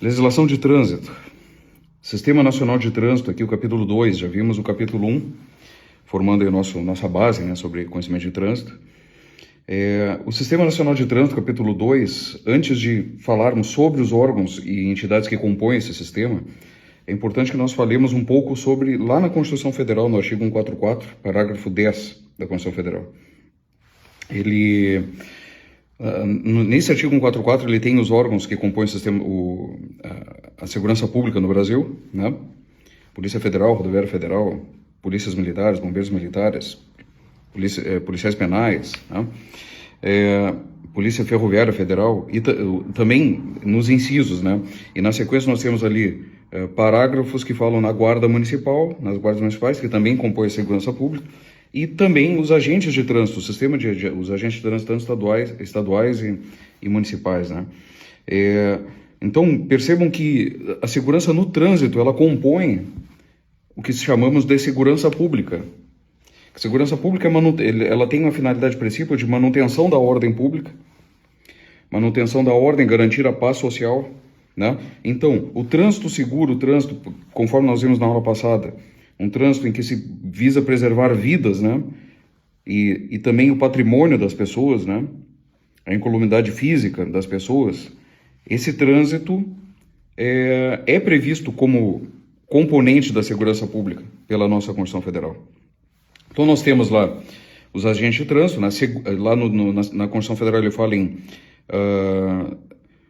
Legislação de trânsito. Sistema Nacional de Trânsito, aqui o capítulo 2, já vimos o capítulo 1, formando aí nossa base, né, sobre conhecimento de trânsito. O Sistema Nacional de Trânsito, capítulo 2, antes de falarmos sobre os órgãos e entidades que compõem esse sistema, é importante que nós falemos um pouco sobre, lá na Constituição Federal, no artigo 144, parágrafo 10 da Constituição Federal. Nesse artigo 144, ele tem os órgãos que compõem o sistema, a segurança pública no Brasil, né? Polícia Federal, Rodoviária Federal, polícias militares, bombeiros militares, policiais penais, né? Polícia Ferroviária Federal, e também nos incisos, né? E na sequência nós temos ali parágrafos que falam na Guarda Municipal, nas guardas municipais, que também compõem a segurança pública, e também os agentes de trânsito, os agentes de trânsito tanto estaduais e municipais, né? Então, percebam que a segurança no trânsito, ela compõe o que chamamos de segurança pública. A segurança pública, ela tem uma finalidade principal de manutenção da ordem pública, manutenção da ordem, garantir a paz social, né? Então, o trânsito seguro, o trânsito, conforme nós vimos na aula passada, um trânsito em que se visa preservar vidas, né? E também o patrimônio das pessoas, né? A incolumidade física das pessoas. Esse trânsito é previsto como componente da segurança pública pela nossa Constituição Federal. Então nós temos lá os agentes de trânsito, né? Lá na Constituição Federal ele fala em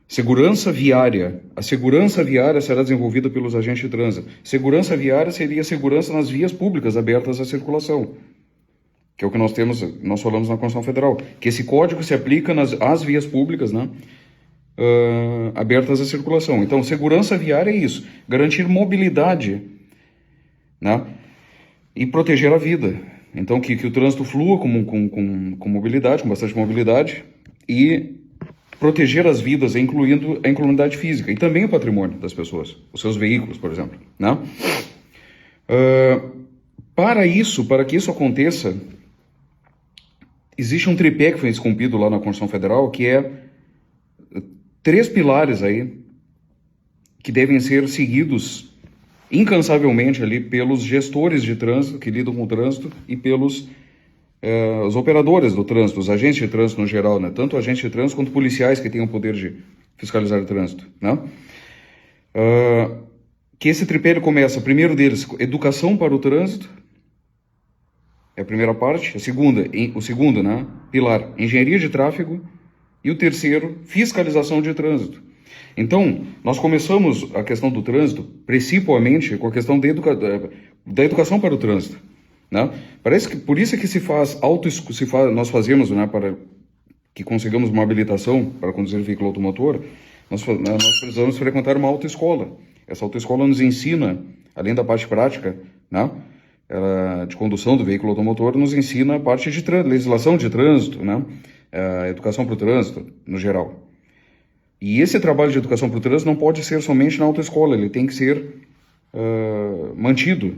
segurança viária. A segurança viária será desenvolvida pelos agentes de trânsito. Segurança viária seria segurança nas vias públicas abertas à circulação, que é o que nós falamos na Constituição Federal, que esse código se aplica às vias públicas, né, abertas à circulação. Então, segurança viária é isso, garantir mobilidade, né, e proteger a vida. Então, que o trânsito flua com mobilidade, com bastante mobilidade, e proteger as vidas, incluindo a incolumidade física e também o patrimônio das pessoas, os seus veículos, por exemplo, né? Para que isso aconteça, existe um tripé que foi esculpido lá na Constituição Federal, que é 3 pilares aí que devem ser seguidos incansavelmente ali pelos gestores de trânsito que lidam com o trânsito e pelos os operadores do trânsito, os agentes de trânsito no geral, né? Tanto agentes de trânsito quanto policiais que têm o poder de fiscalizar o trânsito, né? Que esse tripé começa, primeiro deles, educação para o trânsito, é a primeira parte. O segundo, né, pilar, engenharia de tráfego, e o terceiro, fiscalização de trânsito. Então, nós começamos a questão do trânsito, principalmente com a questão da educação para o trânsito, né? Parece que por isso é que nós fazemos, né, para que consigamos uma habilitação para conduzir veículo automotor, nós precisamos frequentar uma autoescola. Essa autoescola nos ensina, além da parte prática, né, de condução do veículo automotor, nos ensina a parte de legislação de trânsito, né, educação para o trânsito, no geral. E esse trabalho de educação para o trânsito não pode ser somente na autoescola, ele tem que ser mantido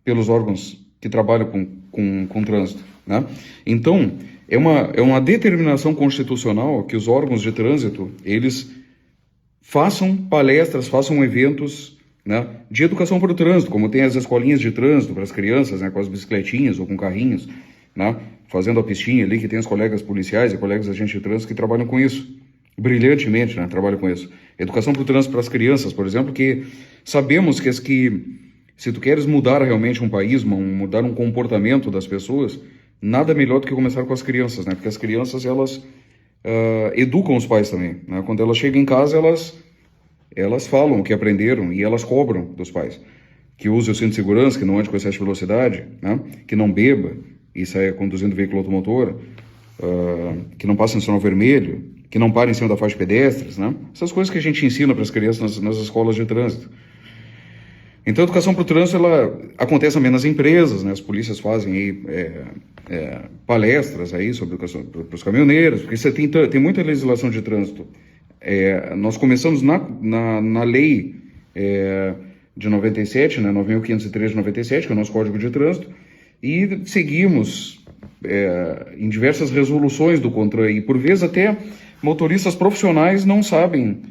pelos órgãos que trabalham com trânsito, né? Então, é uma determinação constitucional que os órgãos de trânsito, eles façam palestras, façam eventos, né, de educação para o trânsito, como tem as escolinhas de trânsito para as crianças, né, com as bicicletinhas ou com carrinhos, né, fazendo a pistinha ali, que tem os colegas policiais e colegas agentes de trânsito que trabalham com isso, brilhantemente, né, trabalham com isso. Educação para o trânsito para as crianças, por exemplo, que sabemos que se tu queres mudar realmente um país, mudar um comportamento das pessoas, nada melhor do que começar com as crianças, né? Porque as crianças, elas educam os pais também, né? Quando elas chegam em casa, elas falam o que aprenderam e elas cobram dos pais. Que use o cinto de segurança, que não ande com excesso de velocidade, né? Que não beba e saia conduzindo veículo automotor, que não passe no sinal vermelho, que não pare em cima da faixa de pedestres, né? Essas coisas que a gente ensina para as crianças nas escolas de trânsito. Então, a educação para o trânsito, ela acontece também nas empresas, né? As polícias fazem aí, palestras aí sobre educação para os caminhoneiros, porque você tem muita legislação de trânsito. Nós começamos na lei de 97, né? 9.503 de 97, que é o nosso Código de Trânsito, e seguimos em diversas resoluções do CONTRAN, e por vezes até motoristas profissionais não sabem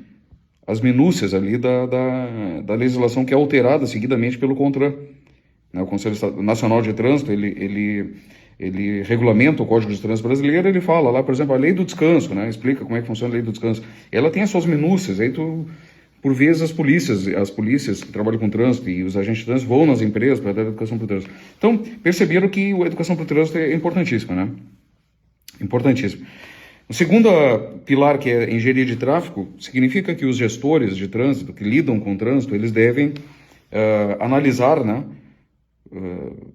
as minúcias ali da legislação que é alterada seguidamente pelo CONTRAN, né? O Conselho Nacional de Trânsito, ele regulamenta o Código de Trânsito brasileiro, ele fala lá, por exemplo, a lei do descanso, né? Explica como é que funciona a lei do descanso. Ela tem as suas minúcias, aí por vezes as polícias que trabalham com trânsito e os agentes de trânsito vão nas empresas para dar educação para o trânsito. Então, perceberam que a educação para o trânsito é importantíssima, né? Importantíssimo. O segundo pilar, que é engenharia de tráfego, significa que os gestores de trânsito, que lidam com o trânsito, eles devem analisar, né,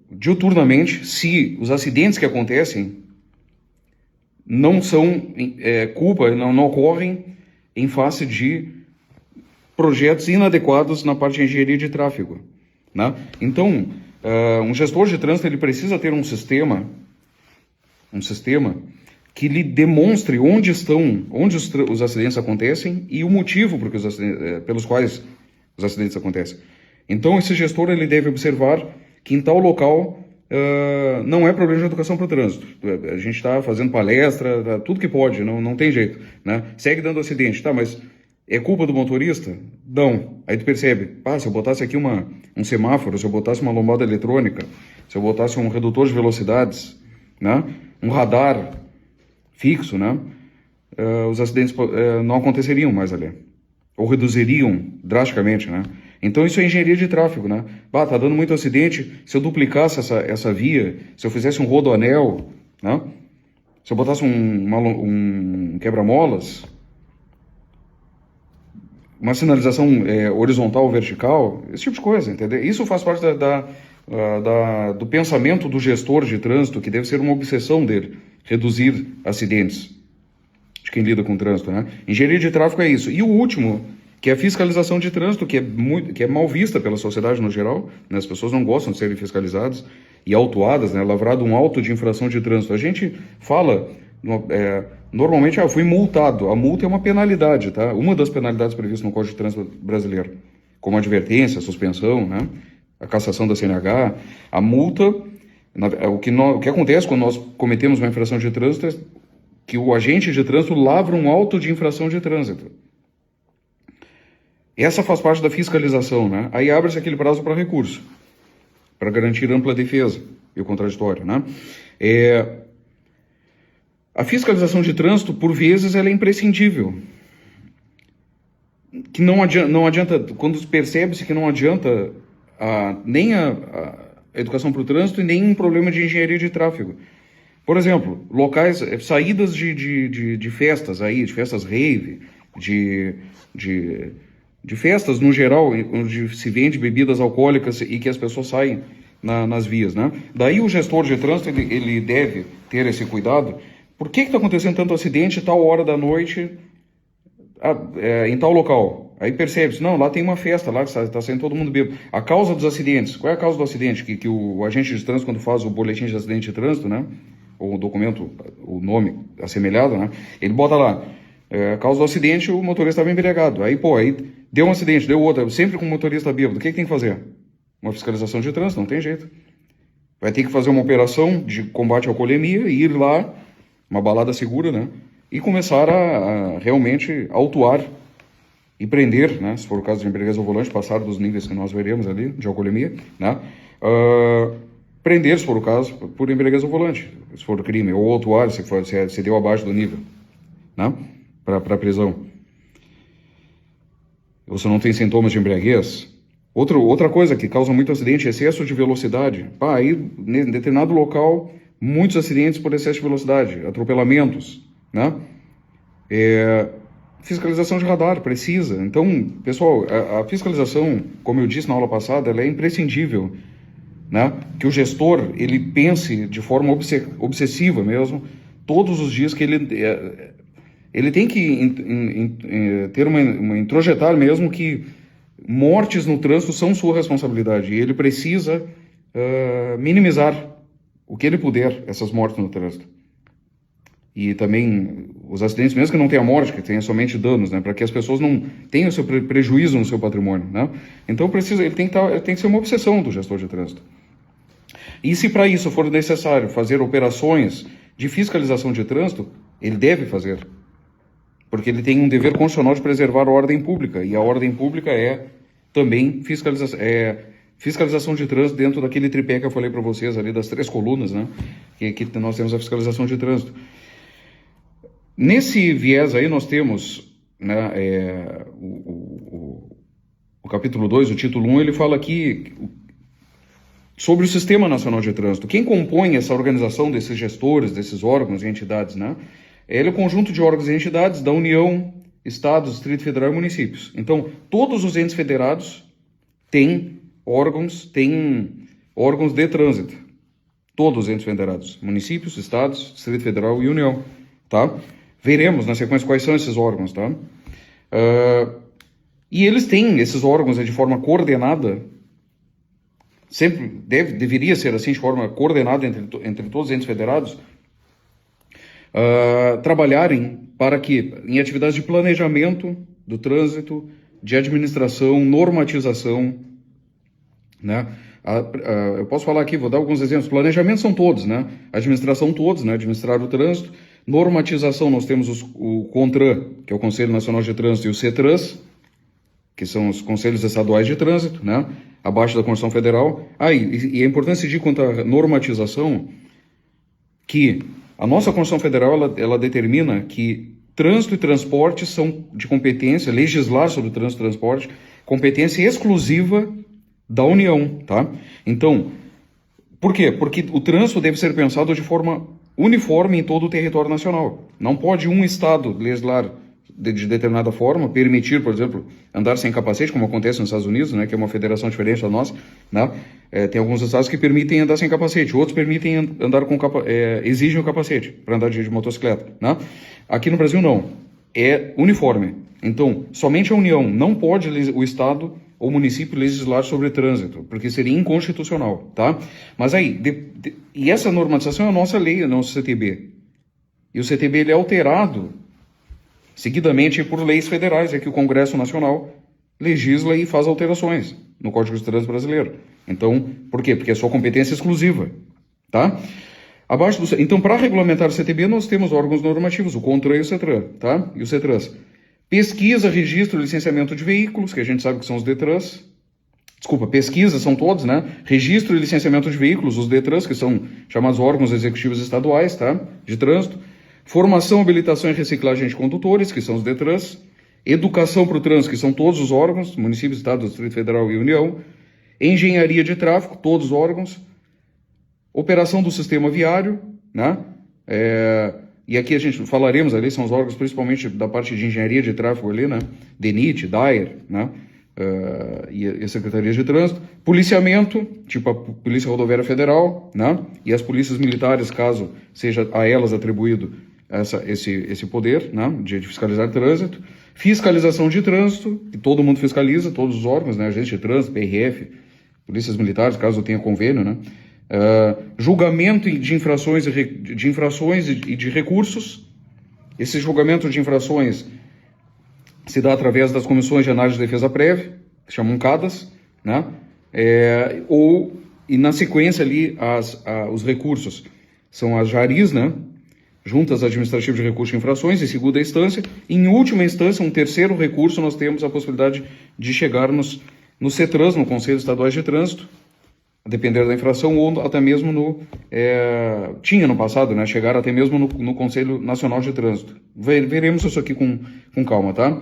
diuturnamente se os acidentes que acontecem não são culpa, não ocorrem em face de projetos inadequados na parte de engenharia de tráfego, né? Então, um gestor de trânsito ele precisa ter um sistema que lhe demonstre onde os acidentes acontecem e o motivo pelos quais os acidentes acontecem. Então, esse gestor ele deve observar que em tal local não é problema de educação para o trânsito. A gente está fazendo palestra, tudo que pode, não tem jeito, né? Segue dando acidente, tá, mas é culpa do motorista? Não. Aí tu percebe, se eu botasse aqui um semáforo, se eu botasse uma lombada eletrônica, se eu botasse um redutor de velocidades, né, um radar fixo, né, os acidentes não aconteceriam mais ali, ou reduziriam drasticamente, né? Então isso é engenharia de tráfego, né? Tá dando muito acidente, se eu duplicasse essa via, se eu fizesse um rodoanel, né, se eu botasse um quebra-molas, uma sinalização horizontal ou vertical, esse tipo de coisa, entendeu? Isso faz parte do pensamento do gestor de trânsito, que deve ser uma obsessão dele, reduzir acidentes de quem lida com trânsito, né? Engenharia de tráfego é isso. E o último, que é a fiscalização de trânsito, que é mal vista pela sociedade no geral, né? As pessoas não gostam de serem fiscalizadas e autuadas, né? Lavrado um auto de infração de trânsito. A gente fala... normalmente, eu fui multado. A multa é uma penalidade, tá? Uma das penalidades previstas no Código de Trânsito brasileiro, como advertência, suspensão, né? A cassação da CNH. A multa, o que acontece quando nós cometemos uma infração de trânsito é que o agente de trânsito lavra um auto de infração de trânsito. Essa faz parte da fiscalização, né? Aí abre-se aquele prazo para recurso, para garantir ampla defesa e o contraditório, né? A fiscalização de trânsito, por vezes, ela é imprescindível. Que não adianta, quando percebe-se que não adianta nem a educação para o trânsito e nem um problema de engenharia de tráfego. Por exemplo, locais, saídas de festas aí, de festas rave, de festas no geral, onde se vende bebidas alcoólicas e que as pessoas saem nas vias, né? Daí o gestor de trânsito, ele deve ter esse cuidado. Por que está acontecendo tanto acidente tal hora da noite em tal local? Aí percebe-se, não, lá tem uma festa, lá está saindo todo mundo bêbado. A causa dos acidentes, qual é a causa do acidente? Que o agente de trânsito, quando faz o boletim de acidente de trânsito, né, ou o documento, o nome assemelhado, né, ele bota lá, a causa do acidente, o motorista estava embriagado. Aí deu um acidente, deu outro, sempre com o motorista bêbado. O que tem que fazer? Uma fiscalização de trânsito, não tem jeito. Vai ter que fazer uma operação de combate à alcoolemia e ir lá, uma balada segura, né? E começar a realmente autuar e prender, né? Se for o caso de embriaguez ao volante, passar dos níveis que nós veremos ali, de alcoolemia, né? Prender, se for o caso, por embriaguez ao volante, se for crime, ou autuar, se deu abaixo do nível, né? Para prisão. Você não tem sintomas de embriaguez. Outra coisa que causa muito acidente é excesso de velocidade. Aí, em determinado local, muitos acidentes por excesso de velocidade, atropelamentos, né? Fiscalização de radar, precisa. Então, pessoal, a fiscalização, como eu disse na aula passada, ela é imprescindível, né? Que o gestor, ele pense de forma obsessiva mesmo, todos os dias, que ele tem que ter uma introjetar mesmo que mortes no trânsito são sua responsabilidade, e ele precisa minimizar o que ele puder, essas mortes no trânsito. E também os acidentes, mesmo que não tenha morte, que tenha somente danos, né, para que as pessoas não tenham seu prejuízo no seu patrimônio, né? Então ele tem que ser uma obsessão do gestor de trânsito. E se para isso for necessário fazer operações de fiscalização de trânsito, ele deve fazer, porque ele tem um dever constitucional de preservar a ordem pública, e a ordem pública é também fiscalização de trânsito dentro daquele tripé que eu falei para vocês ali, das 3 colunas, né? Que nós temos a fiscalização de trânsito. Nesse viés aí nós temos, né, o capítulo 2, o título 1, ele fala aqui sobre o Sistema Nacional de Trânsito. Quem compõe essa organização desses gestores, desses órgãos e entidades, né? Ele é o conjunto de órgãos e entidades da União, Estados, Distrito Federal e municípios. Então, todos os entes federados têm órgãos de trânsito. Todos os entes federados, municípios, estados, Distrito Federal e União, tá? Veremos na sequência quais são esses órgãos, tá? E eles têm esses órgãos de forma coordenada, sempre deveria ser assim, de forma coordenada entre todos os entes federados, trabalharem para que, em atividades de planejamento do trânsito, de administração, normatização, né? Eu posso falar aqui, vou dar alguns exemplos. Planejamento são todos, né? Administração todos, né? Administrar o trânsito. Normatização, nós temos o CONTRAN, que é o Conselho Nacional de Trânsito, e o CETRANS, que são os Conselhos Estaduais de Trânsito, né? Abaixo da Constituição Federal. E é importante decidir quanto à normatização, que a nossa Constituição Federal, ela determina que trânsito e transporte são de competência, legislar sobre o trânsito e transporte, competência exclusiva da União, tá? Então, por quê? Porque o trânsito deve ser pensado de forma uniforme em todo o território nacional. Não pode um estado legislar de determinada forma, permitir, por exemplo, andar sem capacete, como acontece nos Estados Unidos, né, que é uma federação diferente da nossa, né? Tem alguns estados que permitem andar sem capacete, outros permitem andar com exigem o capacete para andar de motocicleta, né? Aqui no Brasil não, é uniforme. Então, somente a União, não pode o estado ou município legislar sobre trânsito, porque seria inconstitucional, tá? Mas aí, e essa normatização é a nossa lei, é o nosso CTB. E o CTB ele é alterado seguidamente por leis federais, é que o Congresso Nacional legisla e faz alterações no Código de Trânsito Brasileiro. Então, por quê? Porque é sua competência exclusiva, tá? Então, para regulamentar o CTB, nós temos órgãos normativos, o CONTRAN e o CETRAN, tá? E o CETRANS. Pesquisa, registro e licenciamento de veículos, que a gente sabe que são os DETRANS. Desculpa, pesquisa são todos, né? Registro e licenciamento de veículos, os DETRANS, que são chamados órgãos executivos estaduais, tá? De trânsito. Formação, habilitação e reciclagem de condutores, que são os DETRANS. Educação para o trânsito, que são todos os órgãos, municípios, estados, Distrito Federal e União. Engenharia de tráfego, todos os órgãos. Operação do sistema viário, né? E aqui a gente falaremos ali, são os órgãos principalmente da parte de engenharia de tráfego ali, né? DENIT, DAER, né? E a Secretaria de Trânsito. Policiamento, tipo a Polícia Rodoviária Federal, né? E as polícias militares, caso seja a elas atribuído esse poder, né? De fiscalizar trânsito. Fiscalização de trânsito, que todo mundo fiscaliza, todos os órgãos, né? Agentes de trânsito, PRF, polícias militares, caso tenha convênio, né? Julgamento de infrações e de recursos. Esse julgamento de infrações se dá através das comissões de análise de defesa prévia, que chamam CADAS, né? E na sequência ali os recursos são as JARIs, né? Juntas Administrativas de Recursos de Infrações, em segunda instância. Em última instância, um terceiro recurso, nós temos a possibilidade de chegarmos no CETRANS, no Conselho Estadual de Trânsito, a depender da infração, ou até mesmo tinha no passado, né? Chegar até mesmo no Conselho Nacional de Trânsito. Veremos isso aqui com calma, tá?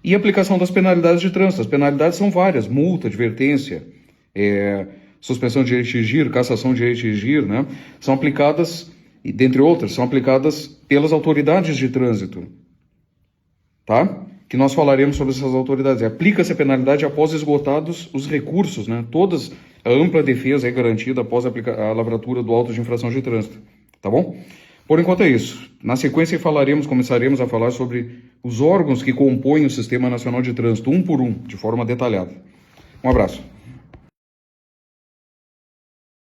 E aplicação das penalidades de trânsito. As penalidades são várias: multa, advertência, suspensão de direito de dirigir, cassação de direito de dirigir, né? São aplicadas, e dentre outras, são aplicadas pelas autoridades de trânsito, tá? Que nós falaremos sobre essas autoridades. Aplica-se a penalidade após esgotados os recursos, né? A ampla defesa é garantida após a lavratura do auto de infração de trânsito, tá bom? Por enquanto é isso. Na sequência começaremos a falar sobre os órgãos que compõem o Sistema Nacional de Trânsito, um por um, de forma detalhada. Um abraço.